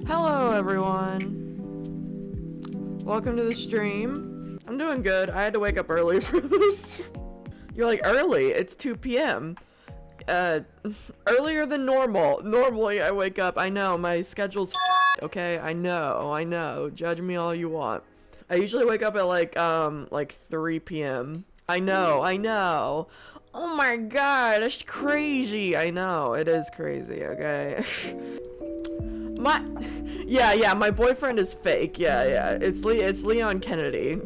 Hello everyone. Welcome to the stream. I'm doing good. I had to wake up early for this. You're like, early? It's 2 p.m. Earlier than normal. Normally I wake up. I know, my schedule's okay? I know. Judge me all you want. I usually wake up at like 3 p.m. I know. Oh my god, that's crazy. I know, it is crazy, okay? My boyfriend is fake. Yeah. It's Leon Kennedy.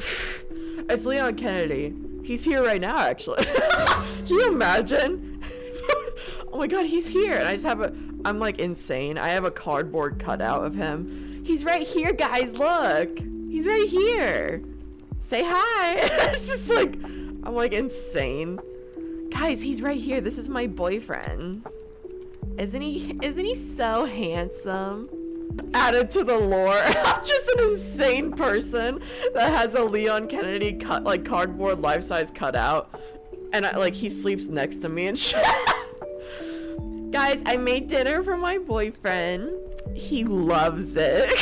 It's Leon Kennedy. He's here right now, actually. Can you imagine? Oh my god, he's here. And I'm like insane. I have a cardboard cutout of him. He's right here, guys, look. He's right here. Say hi. It's just like, I'm like insane. Guys, he's right here. This is my boyfriend. Isn't he so handsome? Added to the lore. I'm just an insane person that has a Leon Kennedy cardboard life-size cutout, and he sleeps next to me and shit. Guys, I made dinner for my boyfriend. He loves it.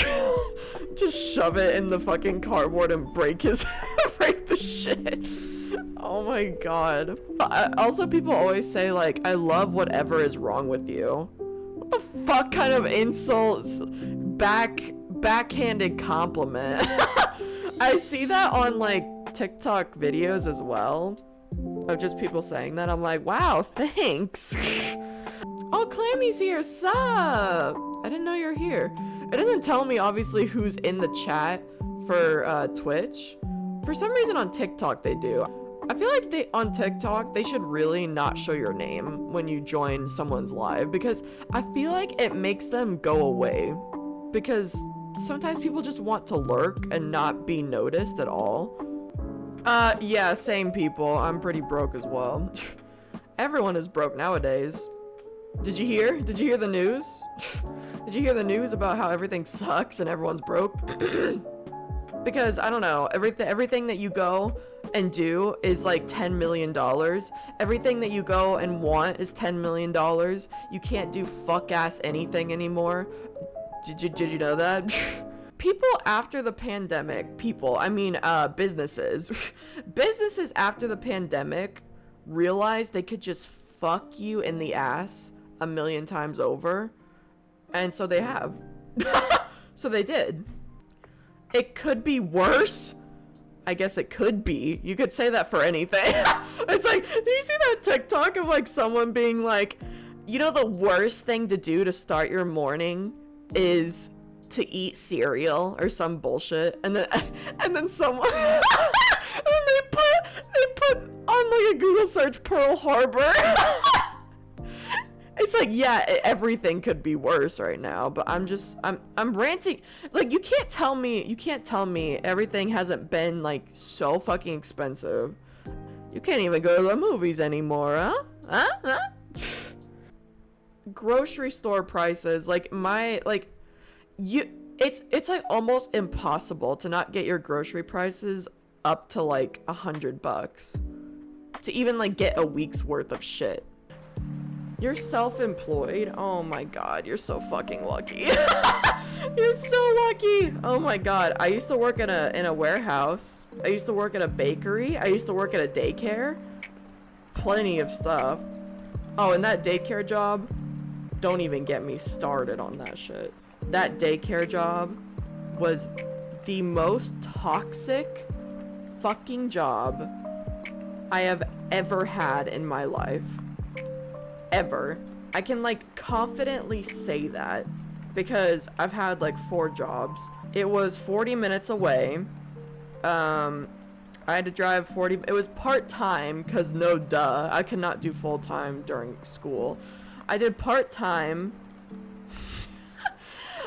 Just shove it in the fucking cardboard and break the shit. Oh my god. Also, people always say, like, I love whatever is wrong with you. What the fuck kind of insults? Backhanded compliment. I see that on, like, TikTok videos as well. Of just people saying that. I'm like, wow, thanks. Oh, Clammy's here. Sup? I didn't know you're here. It doesn't tell me, obviously, who's in the chat for Twitch. For some reason on TikTok they do. I feel like on TikTok, they should really not show your name when you join someone's live, because I feel like it makes them go away. Because sometimes people just want to lurk and not be noticed at all. Yeah, same people. I'm pretty broke as well. Everyone is broke nowadays. Did you hear? Did you hear the news? Did you hear the news about how everything sucks and everyone's broke? Because, I don't know, everything that you go and do is like $10 million. Everything that you go and want is $10 million. You can't do fuck-ass anything anymore. Did you know that? People after the pandemic, businesses. Businesses after the pandemic realized they could just fuck you in the ass 1,000,000 times over. And so they have. So they did. It could be worse. I guess it could be. You could say that for anything. It's like, do you see that TikTok of like someone being like, you know, the worst thing to do to start your morning is to eat cereal or some bullshit, and then someone and then they put on like a Google search Pearl Harbor. It's like, yeah, everything could be worse right now, but I'm ranting. Like, you can't tell me everything hasn't been like so fucking expensive. You can't even go to the movies anymore, huh? Grocery store prices, it's like almost impossible to not get your grocery prices up to like $100 to even like get a week's worth of shit. You're self-employed? Oh my god, you're so fucking lucky. You're so lucky. Oh my god, I used to work in a warehouse. I used to work at a bakery. I used to work at a daycare. Plenty of stuff. Oh, and that daycare job, don't even get me started on that shit. That daycare job was the most toxic fucking job I have ever had in my life. Ever. I can like confidently say that because I've had like 4 jobs. It was 40 minutes away. I had to drive 40. It was part-time because no duh, I could not do full-time during school. I did part-time.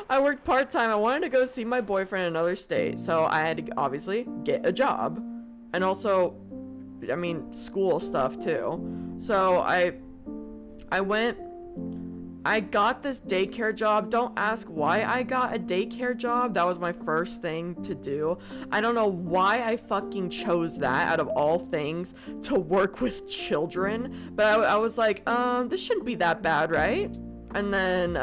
I worked part-time. I wanted to go see my boyfriend in another state, so I had to obviously get a job, and also, I mean, school stuff too. So I went, I got this daycare job. Don't ask why I got a daycare job. That was my first thing to do. I don't know why I fucking chose that out of all things to work with children. But I was like, this shouldn't be that bad, right? And then,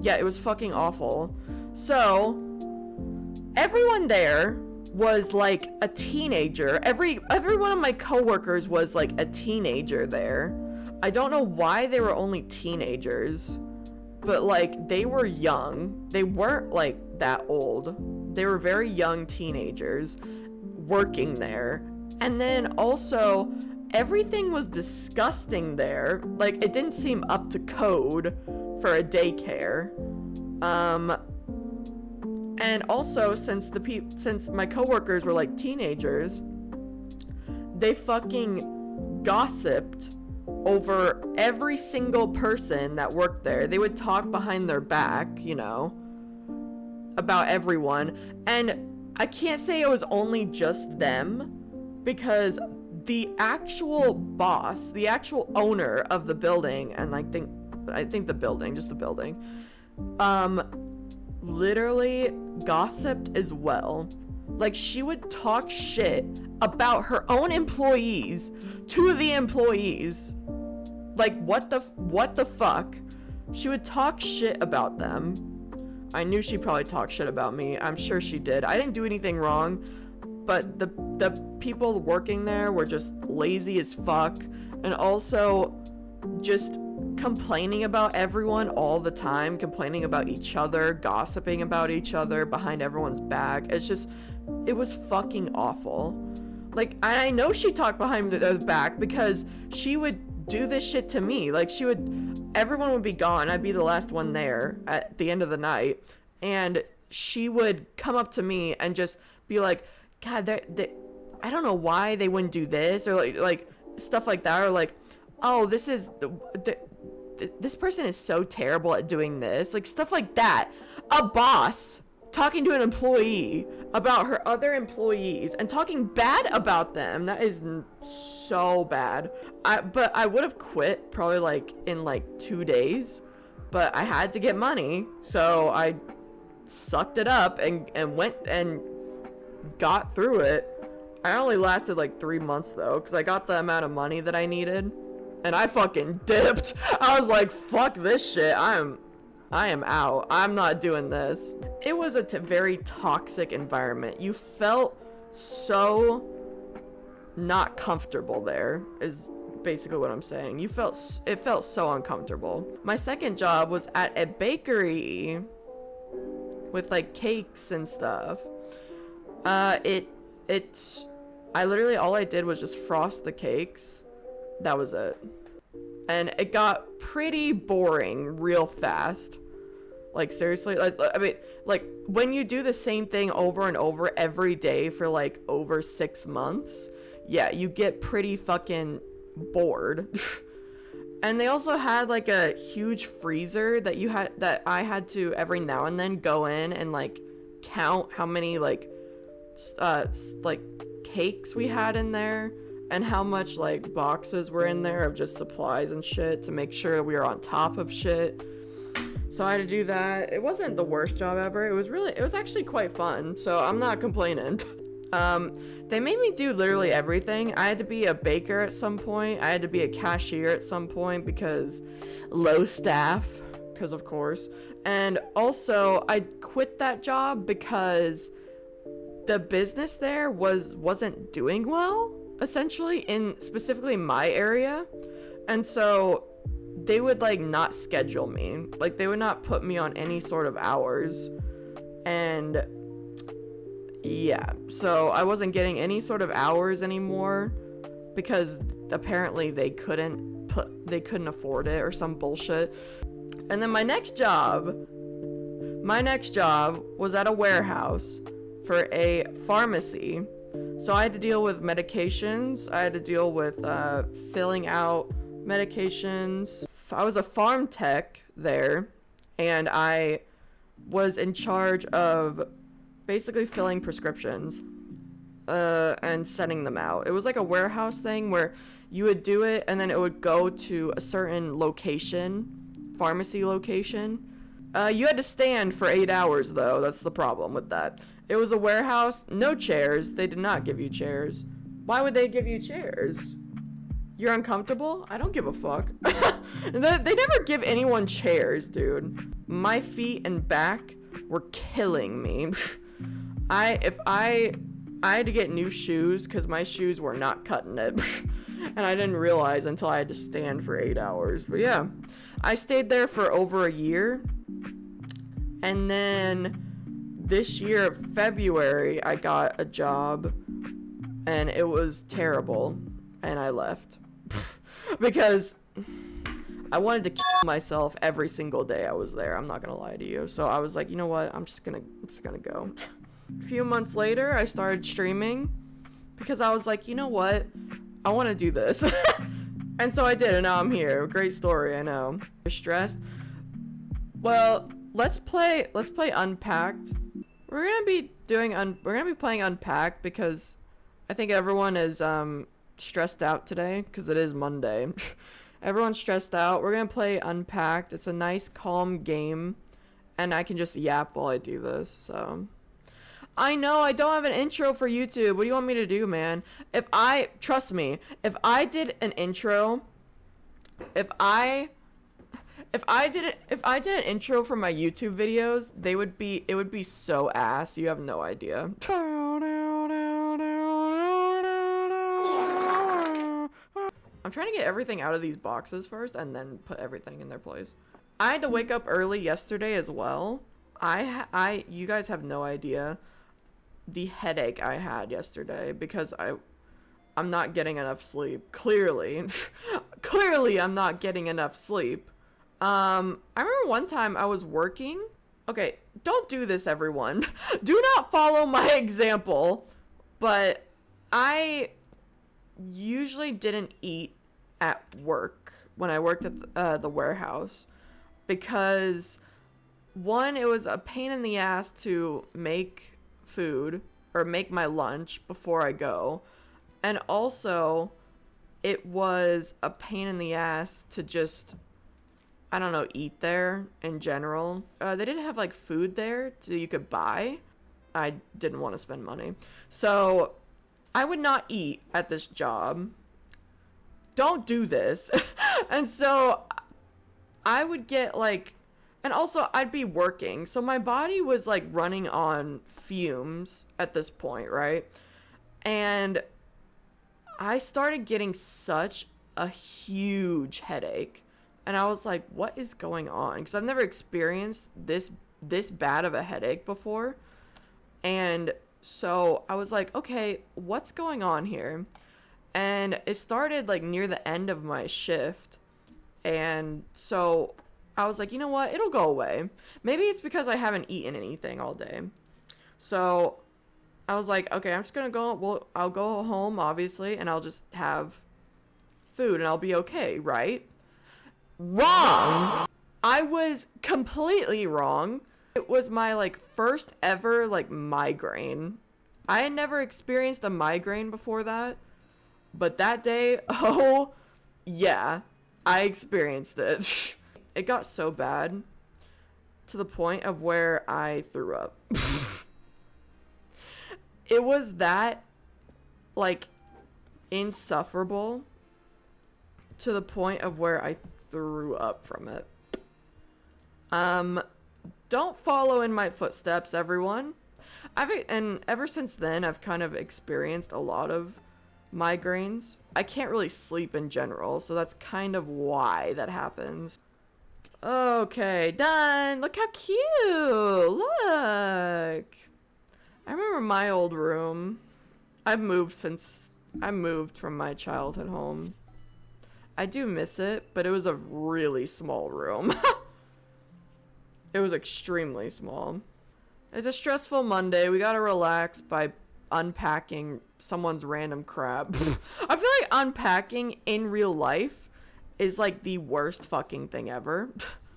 Yeah, it was fucking awful. So everyone there was like a teenager. Every one of my coworkers was like a teenager there. I don't know why they were only teenagers, but like they were young. They weren't like that old. They were very young teenagers working there. And then also everything was disgusting there. Like it didn't seem up to code for a daycare. And also since my coworkers were like teenagers, they fucking gossiped over every single person that worked there. They would talk behind their back, you know, about everyone. And I can't say it was only just them, because the actual boss, the actual owner of the building, and I think the building, just the building, literally gossiped as well. Like she would talk shit about her own employees to the employees. Like what the fuck? She would talk shit about them. I knew she probably talked shit about me. I'm sure she did. I didn't do anything wrong, but the people working there were just lazy as fuck, and also just complaining about everyone all the time, complaining about each other, gossiping about each other behind everyone's back. It was fucking awful. Like, I know she talked behind the back because she would do this shit to me. Like, everyone would be gone. I'd be the last one there at the end of the night. And she would come up to me and just be like, God, I don't know why they wouldn't do this, or like stuff like that, or like, oh, this person is so terrible at doing this, like stuff like that. A boss talking to an employee about her other employees and talking bad about them. That is so bad. But I would have quit probably like in like 2 days, but I had to get money, so I sucked it up and went and got through it. I only lasted like 3 months though, because I got the amount of money that I needed, and I fucking dipped. I was like, fuck this shit. I am out. I'm not doing this. It was a very toxic environment. You felt so not comfortable there, is basically what I'm saying. It felt so uncomfortable. My second job was at a bakery with like cakes and stuff. I literally, all I did was just frost the cakes. That was it. And it got pretty boring real fast. Like, seriously, I mean, like, when you do the same thing over and over every day for like over 6 months, yeah, you get pretty fucking bored. And they also had like a huge freezer that I had to every now and then go in and like count how many like cakes we had in there, and how much like boxes were in there of just supplies and shit, to make sure we were on top of shit. So I had to do that. It wasn't the worst job ever. It was actually quite fun, so I'm not complaining. They made me do literally everything. I had to be a baker at some point. I had to be a cashier at some point because low staff, because of course. And also I quit that job because the business there wasn't doing well, essentially, in specifically my area. And so they would like not schedule me. Like, they would not put me on any sort of hours. And yeah, so I wasn't getting any sort of hours anymore because apparently they couldn't afford it or some bullshit. And then my next job was at a warehouse for a pharmacy. So I had to deal with medications. I had to deal with filling out medications. I was a farm tech there, and I was in charge of basically filling prescriptions and sending them out. It was like a warehouse thing where you would do it and then it would go to a certain location, pharmacy location. You had to stand for 8 hours though. That's the problem with that. It was a warehouse, no chairs. They did not give you chairs. Why would they give you chairs? You're uncomfortable? I don't give a fuck. They never give anyone chairs, dude. My feet and back were killing me. If I had to get new shoes because my shoes were not cutting it. And I didn't realize until I had to stand for 8 hours. But yeah, I stayed there for over a year. And then this year, February, I got a job. And it was terrible. And I left. Because I wanted to kill myself every single day I was there. I'm not gonna lie to you. So I was like, you know what? I'm just gonna go. A few months later, I started streaming. Because I was like, you know what? I want to do this. And so I did, and now I'm here. Great story, I know. You're stressed? Well, let's play Unpacked. We're gonna be playing Unpacked because I think everyone is stressed out today because it is Monday. Everyone's stressed out. We're gonna play Unpacked. It's a nice, calm game, and I can just yap while I do this, so. I know, I don't have an intro for YouTube. What do you want me to do, man? Trust me, if I did an intro, if I did an intro for my YouTube videos, it would be so ass. You have no idea. I'm trying to get everything out of these boxes first and then put everything in their place. I had to wake up early yesterday as well. You guys have no idea the headache I had yesterday because I'm not getting enough sleep. Clearly I'm not getting enough sleep. I remember one time I was working. Okay, don't do this, everyone. Do not follow my example. But I usually didn't eat at work when I worked at the warehouse because one, it was a pain in the ass to make food or make my lunch before I go, and also it was a pain in the ass to just, I don't know, eat there in general. They didn't have like food there so you could buy. I didn't want to spend money, so I would not eat at this job. Don't do this. And so I would get like, and also I'd be working, so my body was like running on fumes at this point, right? And I started getting such a huge headache, and I was like, what is going on? Because I've never experienced this bad of a headache before. And so I was like, okay, what's going on here? And it started like near the end of my shift. And so I was like, you know what? It'll go away. Maybe it's because I haven't eaten anything all day. So I was like, okay, I'm just gonna go. Well, I'll go home, obviously, and I'll just have food and I'll be okay, right? Wrong! I was completely wrong. It was my like first ever like migraine. I had never experienced a migraine before that. But that day, oh yeah, I experienced it. It got so bad to the point of where I threw up. It was that like insufferable to the point of where I threw up from it. Don't follow in my footsteps, everyone. And ever since then, I've kind of experienced a lot of migraines. I can't really sleep in general, so that's kind of why that happens. Okay, done. Look how cute. Look. I remember my old room. I've moved from my childhood home. I do miss it, but it was a really small room. It was extremely small. It's a stressful Monday. We gotta relax by unpacking someone's random crap. I feel like unpacking in real life is like the worst fucking thing ever.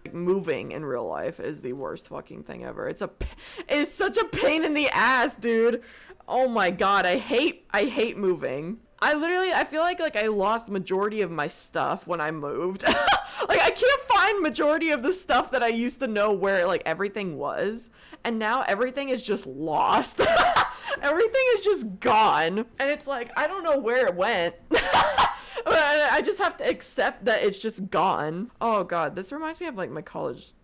Like, moving in real life is the worst fucking thing ever. It's such a pain in the ass, dude. Oh my god, I hate moving. I feel like I lost majority of my stuff when I moved. Like, I can't find majority of the stuff that I used to know where, like, everything was. And now everything is just lost. Everything is just gone. And it's like, I don't know where it went. I just have to accept that it's just gone. Oh god, this reminds me of like my college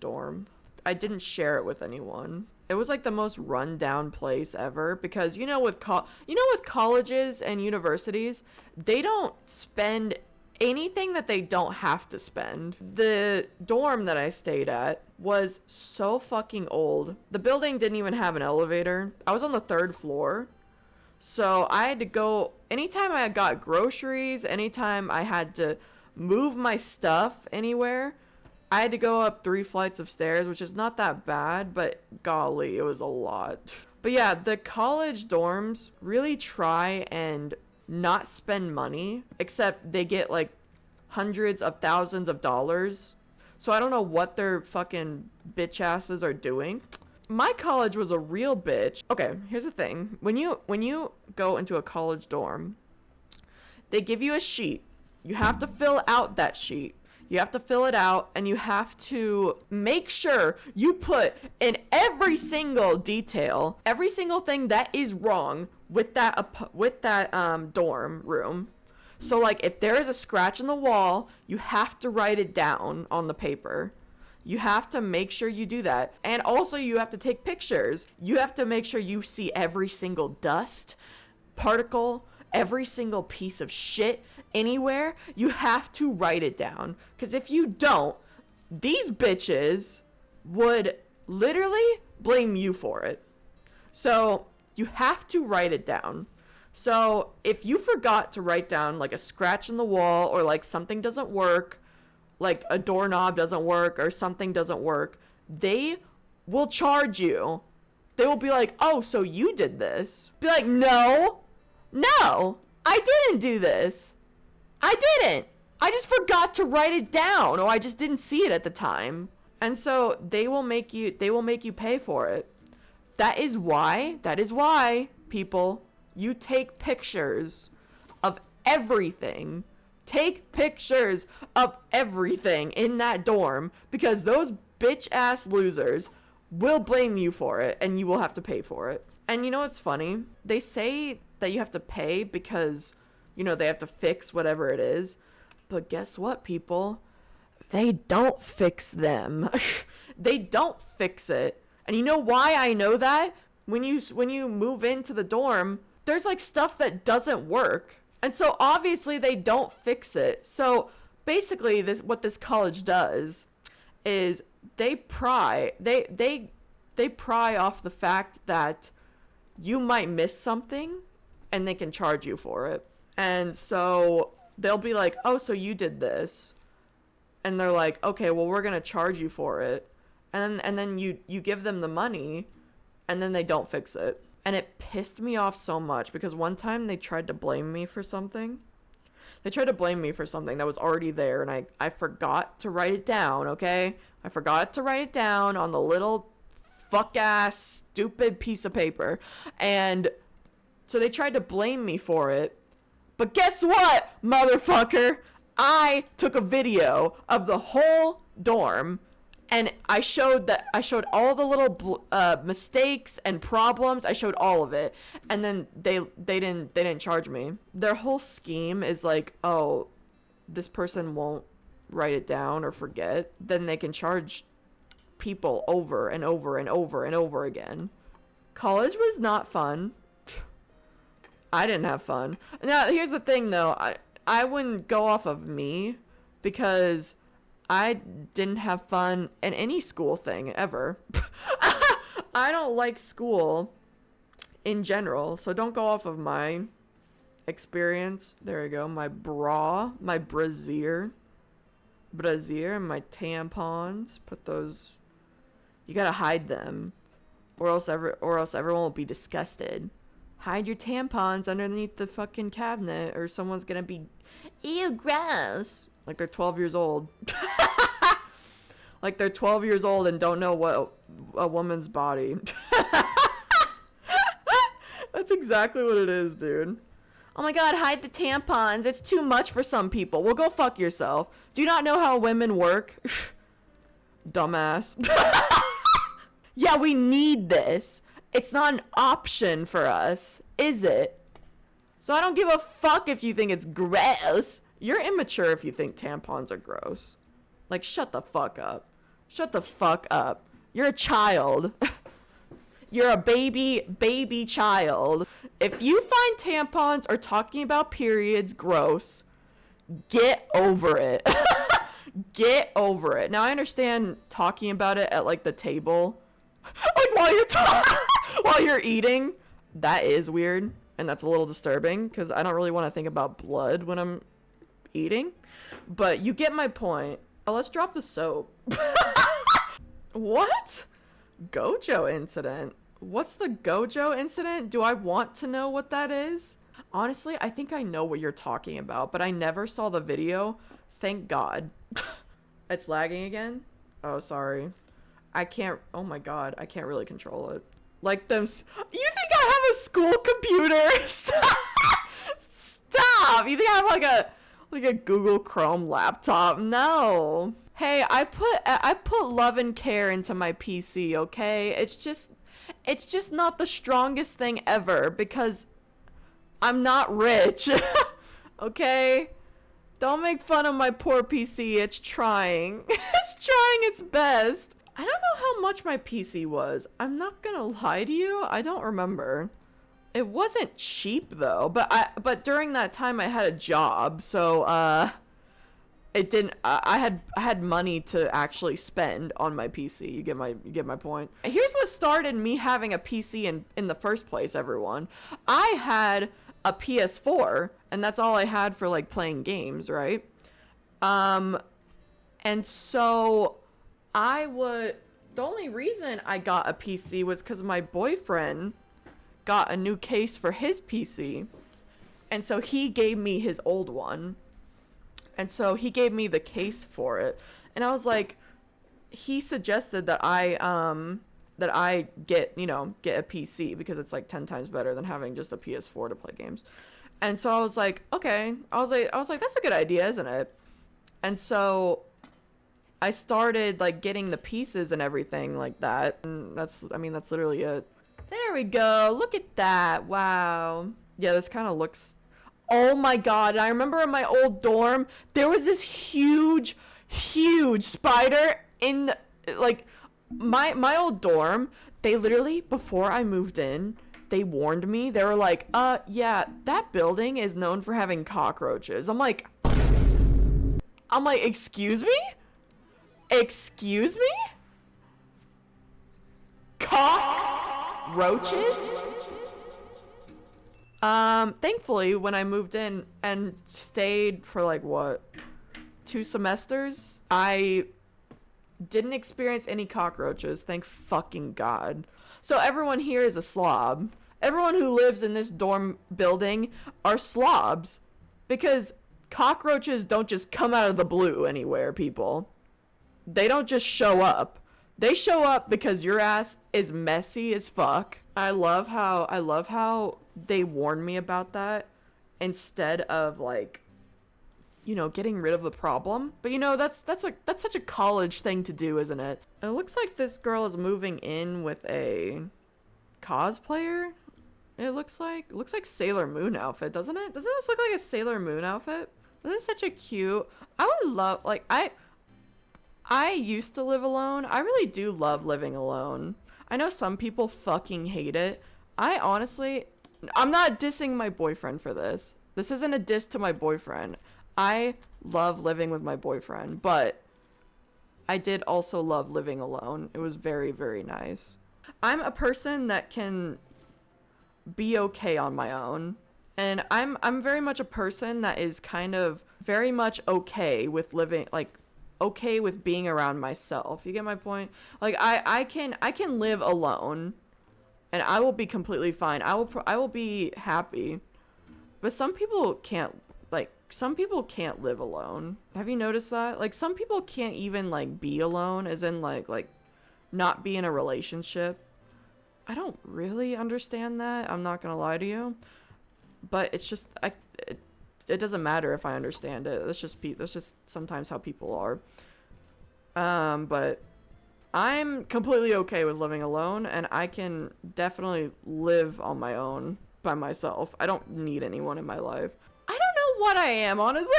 dorm. I didn't share it with anyone. It was like the most rundown place ever because you know with colleges and universities, they don't spend anything that they don't have to spend. The dorm that I stayed at was so fucking old. The building didn't even have an elevator. I was on the 3rd floor. So I had to go, anytime I got groceries, anytime I had to move my stuff anywhere, I had to go up 3 flights of stairs, which is not that bad, but golly, it was a lot. But yeah, the college dorms really try and not spend money, except they get like hundreds of thousands of dollars. So I don't know what their fucking bitch asses are doing. My college was a real bitch. Okay, here's the thing. When you go into a college dorm, they give you a sheet. You have to fill out that sheet. You have to fill it out and you have to make sure you put in every single detail, every single thing that is wrong with that dorm room. So like if there is a scratch in the wall, you have to write it down on the paper. You have to make sure you do that. And also you have to take pictures. You have to make sure you see every single dust, particle, every single piece of shit anywhere. You have to write it down. Because if you don't, these bitches would literally blame you for it. So you have to write it down. So if you forgot to write down like a scratch in the wall or like something doesn't work, like a doorknob doesn't work or something doesn't work, they will charge you. They will be like, oh, so you did this. Be like, no, I didn't do this. I didn't. I just forgot to write it down or I just didn't see it at the time. And so they will make you pay for it. That is why, people, you take pictures of everything. Take pictures of everything in that dorm because those bitch ass losers will blame you for it and you will have to pay for it. And you know what's funny? They say that you have to pay because, you know, they have to fix whatever it is. But guess what, people? They don't fix them. They don't fix it. And you know why I know that? When you move into the dorm, there's like stuff that doesn't work. And so obviously they don't fix it. So basically what this college does is they pry off the fact that you might miss something and they can charge you for it. And so they'll be like, oh, so you did this. And they're like, okay, well, we're going to charge you for it. And then you give them the money and then they don't fix it. And it pissed me off so much because one time they tried to blame me for something. They tried to blame me for something that was already there and I forgot to write it down, okay? I forgot to write it down on the little fuck-ass stupid piece of paper. And so they tried to blame me for it. But guess what, motherfucker? I took a video of the whole dorm and I showed all the little mistakes and problems. I showed all of it, and then they didn't charge me. Their whole scheme is like, oh, this person won't write it down or forget. Then they can charge people over and over and over and over again. College was not fun. I didn't have fun. Now here's the thing though. I wouldn't go off of me because I didn't have fun in any school thing ever. I don't like school in general, so don't go off of my experience. There we go. My bra, my brassiere, and my tampons. Put those. You gotta hide them, or else everyone will be disgusted. Hide your tampons underneath the fucking cabinet, or someone's gonna be, ew, gross. Like they're 12 years old. Like they're 12 years old and don't know what a woman's body. That's exactly what it is, dude. Oh my god, hide the tampons. It's too much for some people. Well, go fuck yourself. Do you not know how women work? Dumbass. Yeah, we need this. It's not an option for us, is it? So I don't give a fuck if you think it's gross. You're immature if you think tampons are gross. Like, shut the fuck up. Shut the fuck up. You're a child. You're a baby child. If you find tampons or talking about periods gross, get over it. Get over it. Now, I understand talking about it at, like, the table. Like, while you're eating. That is weird. And that's a little disturbing. Because I don't really want to think about blood when I'm eating. But you get my point. Oh, let's drop the soap. What? Gojo incident. What's the Gojo incident? Do I want to know what that is? Honestly, I think I know what you're talking about, but I never saw the video. Thank God. It's lagging again? Oh, sorry. I can't. Oh my God. I can't really control it. Like them. You think I have a school computer? Stop. You think I have like a Google Chrome laptop? No. Hey, I put love and care into my PC, okay? It's just not the strongest thing ever because I'm not rich. Okay? Don't make fun of my poor PC. It's trying. It's trying its best. I don't know how much my PC was. I'm not gonna lie to you. I don't remember. It wasn't cheap though, but during that time I had a job, so it didn't. I had money to actually spend on my PC. You get my point. Here's what started me having a PC in the first place. Everyone, I had a PS4, and that's all I had for like playing games, right? And so the only reason I got a PC was because my boyfriend got a new case for his PC, and so he gave me his old one. And so he gave me the case for it. And I was like, he suggested that I get a PC because it's like 10 times better than having just a PS4 to play games. And so I was like, okay. I was like, that's a good idea, isn't it? And so I started like getting the pieces and everything like that. And that's literally it. There we go. Look at that. Wow. Yeah, this kind of looks. Oh my God. I remember in my old dorm, there was this huge spider in like my old dorm. They literally, before I moved in, they warned me. They were like, yeah, that building is known for having cockroaches. I'm like, excuse me? Excuse me? Cockroaches? Thankfully, when I moved in and stayed for like, what, 2 semesters, I didn't experience any cockroaches, thank fucking God. So everyone here is a slob. Everyone who lives in this dorm building are slobs. Because cockroaches don't just come out of the blue anywhere, people. They don't just show up. They show up because your ass is messy as fuck. I love how they warned me about that instead of like, getting rid of the problem. But that's such a college thing to do, isn't it? It looks like this girl is moving in with a cosplayer. It looks like Sailor Moon outfit, doesn't it? Doesn't this look like a Sailor Moon outfit? This is such a cute. I would love, like, I used to live alone. I really do love living alone. I know some people fucking hate it. I'm not dissing my boyfriend for this. This isn't a diss to my boyfriend. I love living with my boyfriend, but I did also love living alone. It was very, very nice. I'm a person that can be okay on my own. And I'm very much a person that is kind of very much okay with living, like, okay with being around myself. You get my point? Like, I can live alone and I will be completely fine. I will be happy. But some people can't live alone. Have you noticed that? Like, some people can't even like be alone, as in like not be in a relationship. I don't really understand that. I'm not gonna lie to you. But it's just it doesn't matter if I that's just sometimes how people are. But I'm completely okay with living alone, and I can definitely live on my own. by myself. I don't need anyone in my life. I don't know what I am, honestly.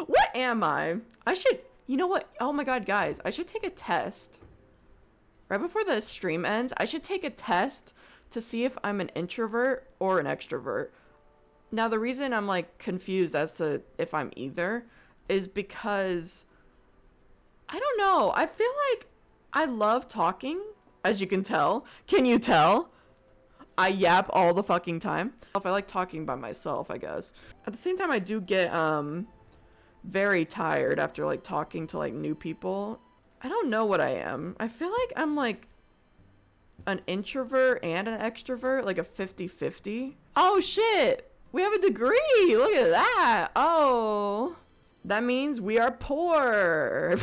What am I? I should, you know what? Oh my god, guys, I should take a test. Right before the stream ends, I should take a test to see if I'm an introvert or an extrovert. Now, the reason I'm like confused as to if I'm either is because I don't know. I feel like I love talking, as you can tell. Can you tell? I yap all the fucking time. If I like talking by myself, I guess. At the same time, I do get very tired after like talking to like new people. I don't know what I am. I feel like I'm like an introvert and an extrovert, like a 50-50. Oh shit! We have a degree! Look at that! Oh, that means we are poor.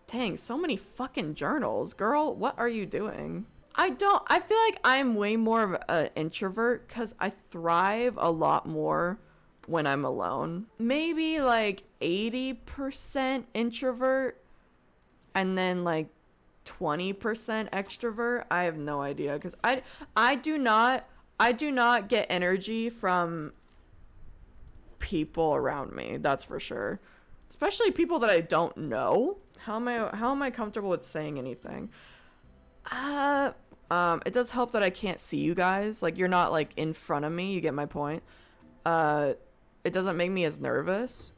Dang, so many fucking journals. Girl, what are you doing? I feel like I'm way more of an introvert because I thrive a lot more when I'm alone. Maybe like 80% introvert and then like 20% extrovert. I have no idea because I do not get energy from people around me. That's for sure. Especially people that I don't know. How am I comfortable with saying anything? It does help that I can't see you guys. Like, you're not like in front of me. You get my point. It doesn't make me as nervous.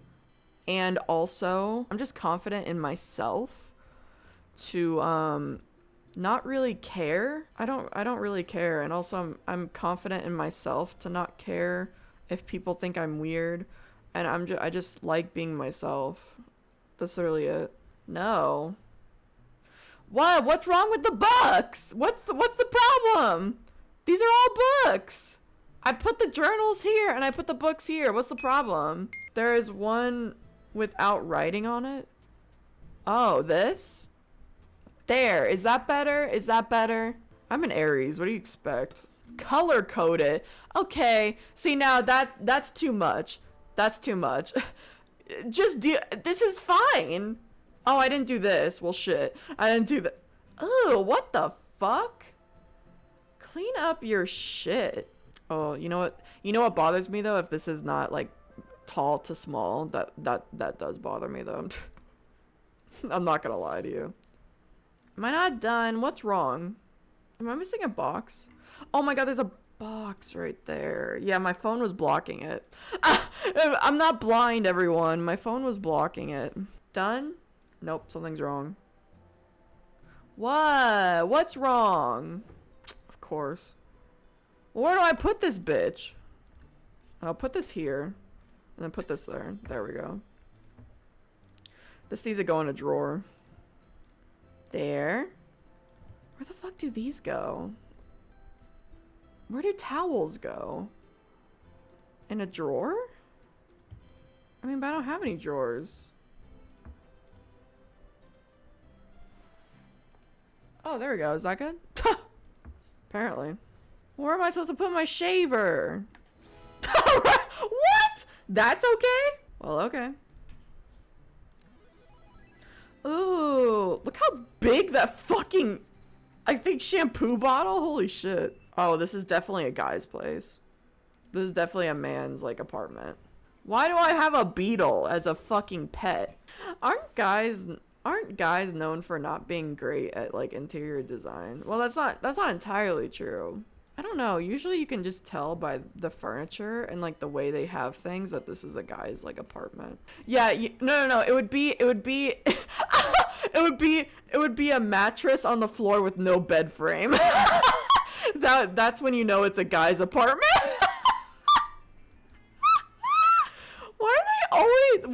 And also, I'm just confident in myself to not really care. I don't really care. And also I'm confident in myself to not care if people think I'm weird. And I just like being myself. That's literally it. No. What? What's wrong with the books? What's the problem? These are all books. I put the journals here and I put the books here. What's the problem? There is one without writing on it. Oh, this? There. Is that better? Is that better? I'm an Aries. What do you expect? Color code it. Okay. See, now that's too much. That's too much. This is fine. Oh, I didn't do this. Well, shit. I didn't do that. Oh, what the fuck? Clean up your shit. Oh, you know what? You know what bothers me though? If this is not like tall to small, that does bother me though. I'm not gonna lie to you. Am I not done? What's wrong? Am I missing a box? Oh my god, there's a box right there. Yeah, my phone was blocking it. I'm not blind, everyone. My phone was blocking it. Done? Nope, something's wrong. What? What's wrong? Of course. Where do I put this bitch? I'll put this here. And then put this there. There we go. This needs to go in a drawer. There. Where the fuck do these go? Where do towels go? In a drawer? I mean, but I don't have any drawers. Oh, there we go. Is that good? Apparently. Where am I supposed to put my shaver? What? That's okay? Well, okay. Ooh, look how big that fucking, I think, shampoo bottle. Holy shit. Oh, this is definitely a guy's place. This is definitely a man's, like, apartment. Why do I have a beetle as a fucking pet? Aren't guys known for not being great at like interior design? Well, that's not entirely true. I don't know. Usually you can just tell by the furniture and like the way they have things that this is a guy's like apartment. Yeah, no. It would be it would be a mattress on the floor with no bed frame. That's when you know it's a guy's apartment. Why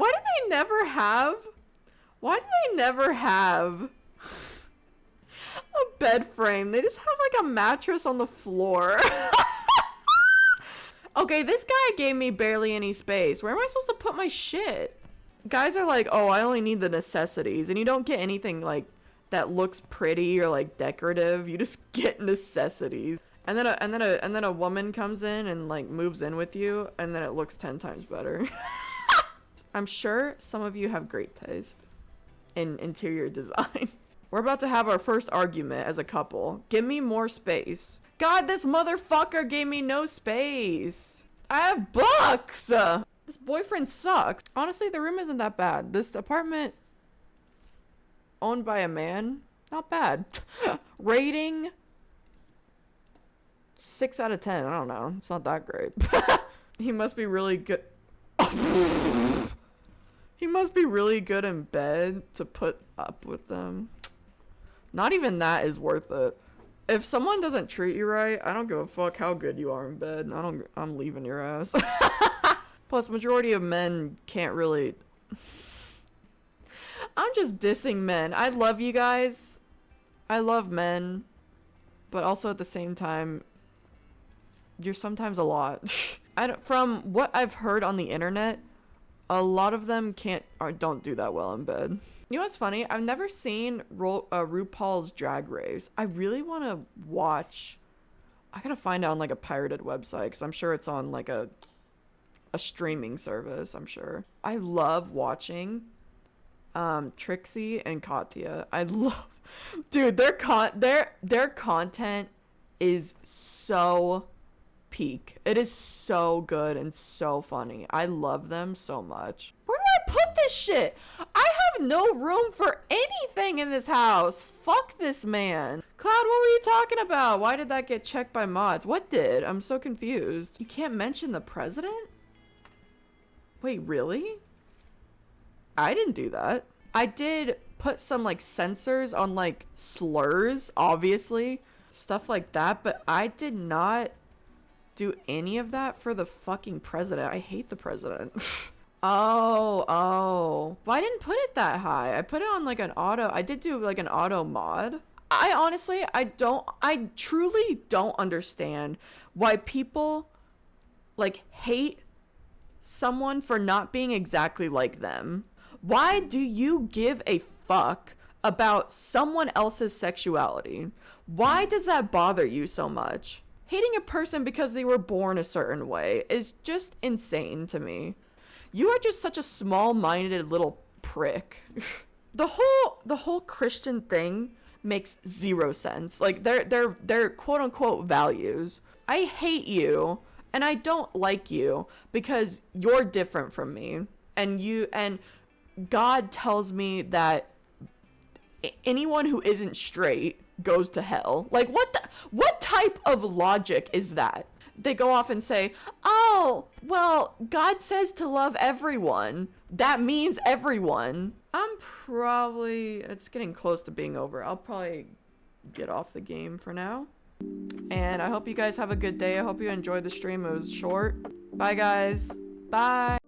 do they never have a bed frame? They just have like a mattress on the floor. Okay, this guy gave me barely any space. Where am I supposed to put my shit? Guys are like, oh, I only need the necessities, and you don't get anything like that looks pretty or like decorative. You just get necessities. And then a woman comes in and like moves in with you, and then it looks 10 times better. I'm sure some of you have great taste in interior design. We're about to have our first argument as a couple. Give me more space. God, this motherfucker gave me no space. I have books. This boyfriend sucks. Honestly, the room isn't that bad. This apartment owned by a man, not bad. Rating 6 out of 10. I don't know. It's not that great. He must be really good. He must be really good in bed to put up with them. Not even that is worth it. If someone doesn't treat you right, I don't give a fuck how good you are in bed. I'm leaving your ass. Plus, majority of men can't really... I'm just dissing men. I love you guys. I love men. But also at the same time, you're sometimes a lot. From what I've heard on the internet, a lot of them can't or don't do that well in bed. You know what's funny? I've never seen RuPaul's Drag Race. I really want to watch. I gotta find it on like a pirated website because I'm sure it's on like a streaming service. I'm sure. I love watching Trixie and Katya. I love, dude. Their content is so peak. It is so good and so funny. I love them so much. Where do I put this shit? I have no room for anything in this house. Fuck this man. Cloud, what were you talking about? Why did that get checked by mods? What did? I'm so confused. You can't mention the president? Wait, really? I didn't do that. I did put some like sensors on like slurs, obviously. Stuff like that, but I did not do any of that for the fucking president. I hate the president. Oh. Well, I didn't put it that high. I put it on like an auto. I did do like an auto mod. I honestly, I truly don't understand why people like hate someone for not being exactly like them. Why do you give a fuck about someone else's sexuality? Why does that bother you so much? Hating a person because they were born a certain way is just insane to me. You are just such a small-minded little prick. The whole Christian thing makes zero sense. Like their quote-unquote values. I hate you and I don't like you because you're different from me. And God tells me that anyone who isn't straight goes to hell. Like what type of logic is that? They go off and say, oh, well, God says to love everyone. That means everyone. It's getting close to being over. I'll probably get off the game for now. And I hope you guys have a good day. I hope you enjoyed the stream. It was short. Bye, guys. Bye.